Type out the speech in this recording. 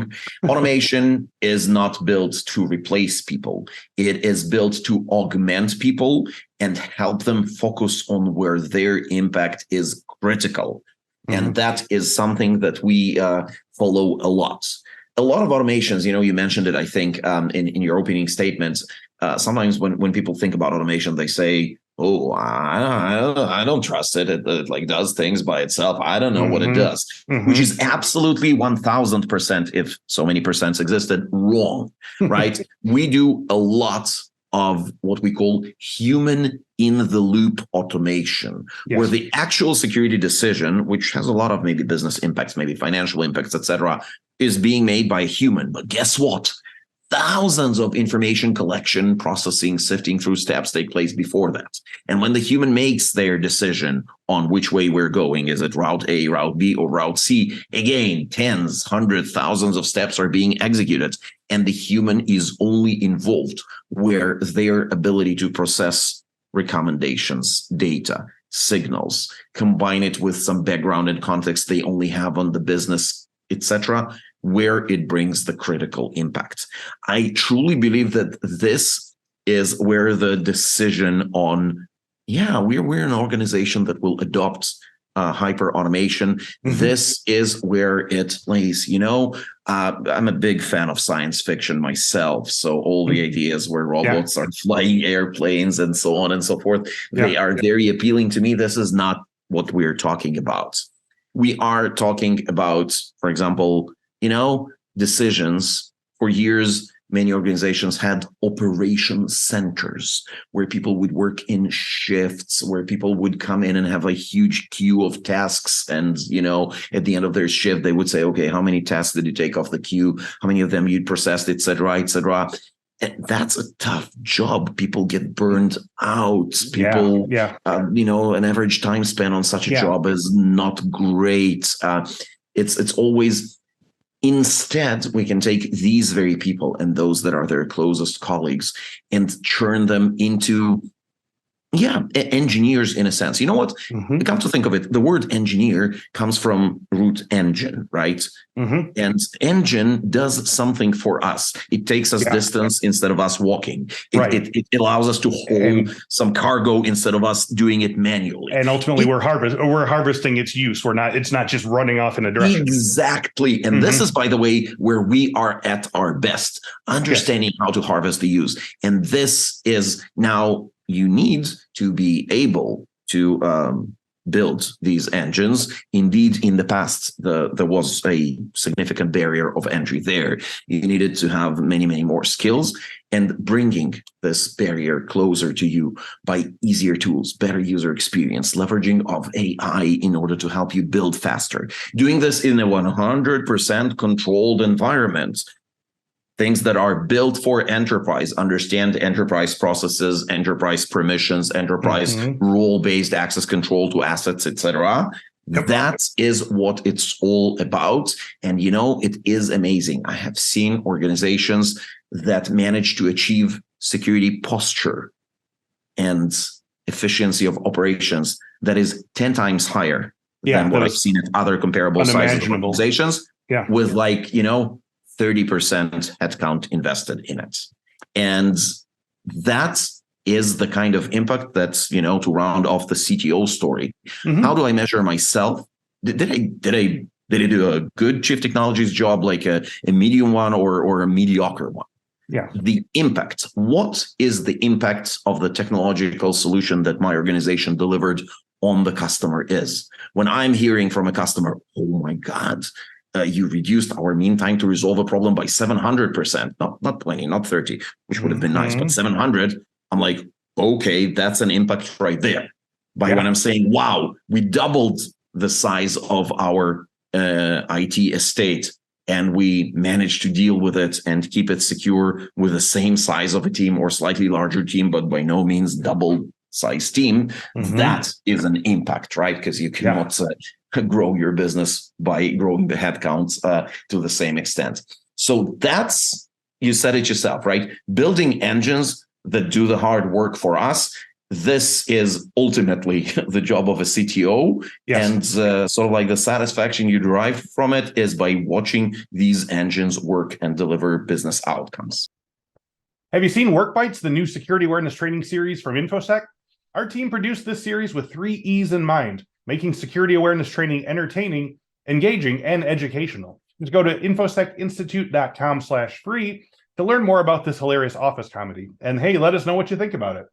wrong. Automation is not built to replace people. It is built to augment people and help them focus on where their impact is critical. And that is something that we follow a lot. A lot of automations, you mentioned it, I think, in your opening statements. Sometimes when people think about automation, they say, oh, I don't trust it. It like does things by itself. I don't know what it does, which is absolutely 1000%, if so many percents existed, wrong, right? We do a lot of what we call human in the loop automation, where the actual security decision, which has a lot of maybe business impacts, maybe financial impacts, etc., is being made by a human. But guess what? Thousands of information collection, processing, sifting through steps take place before that. And when the human makes their decision on which way we're going, is it route A, route B, or route C? Again, tens, hundreds, thousands of steps are being executed. And the human is only involved where their ability to process recommendations, data, signals, combine it with some background and context they only have on the business, etc., where it brings the critical impact. I truly believe that this is where the decision on, we're an organization that will adopt hyper automation. This is where it lays. I'm a big fan of science fiction myself. So all the ideas where robots are flying airplanes and so on and so forth, they are very appealing to me. This is not what we're talking about. We are talking about, for example, decisions. For years, many organizations had operation centers where people would work in shifts, where people would come in and have a huge queue of tasks. And, at the end of their shift, they would say, okay, how many tasks did you take off the queue? How many of them you'd processed, et cetera, et cetera. And that's a tough job. People get burned out. People, an average time spent on such a job is not great. It's always... Instead, we can take these very people and those that are their closest colleagues and turn them into, engineers in a sense. You know what? Come to think of it, the word engineer comes from root engine, right? And engine does something for us. It takes us distance instead of us walking. It allows us to hold some cargo instead of us doing it manually. And ultimately, we're harvesting its use. It's not just running off in a direction. Exactly. And this is, by the way, where we are at our best, understanding how to harvest the use. And this is now, you need to be able to build these engines. Indeed, in the past, there was a significant barrier of entry there. You needed to have many, many more skills, and bringing this barrier closer to you by easier tools, better user experience, leveraging of AI in order to help you build faster. Doing this in a 100% controlled environment. Things that are built for enterprise, understand enterprise processes, enterprise permissions, enterprise role-based access control to assets, etc. That is what it's all about. And, it is amazing. I have seen organizations that manage to achieve security posture and efficiency of operations that is 10 times higher than what I've seen at other comparable sizes of organizations with 30% headcount invested in it. And that is the kind of impact that's, to round off the CTO story. How do I measure myself? Did I do a good chief technologies job, like a medium one or a mediocre one? The impact. What is the impact of the technological solution that my organization delivered on the customer is? When I'm hearing from a customer, oh my God, you reduced our mean time to resolve a problem by 700%, not 20, not 30, which would have been nice, but 700. I'm like, okay, that's an impact right there. When I'm saying, wow, we doubled the size of our IT estate and we managed to deal with it and keep it secure with the same size of a team or slightly larger team, but by no means double size team, that is an impact, right? Because you cannot grow your business by growing the headcounts to the same extent. So that's, you said it yourself, right? Building engines that do the hard work for us. this is ultimately the job of a CTO. Yes. And sort of like the satisfaction you derive from it is by watching these engines work and deliver business outcomes. Have you seen Work Bites, the new security awareness training series from Infosec? Our team produced this series with 3 E's in mind, making security awareness training entertaining, engaging, and educational. Just go to infosecinstitute.com/free to learn more about this hilarious office comedy. And hey, let us know what you think about it.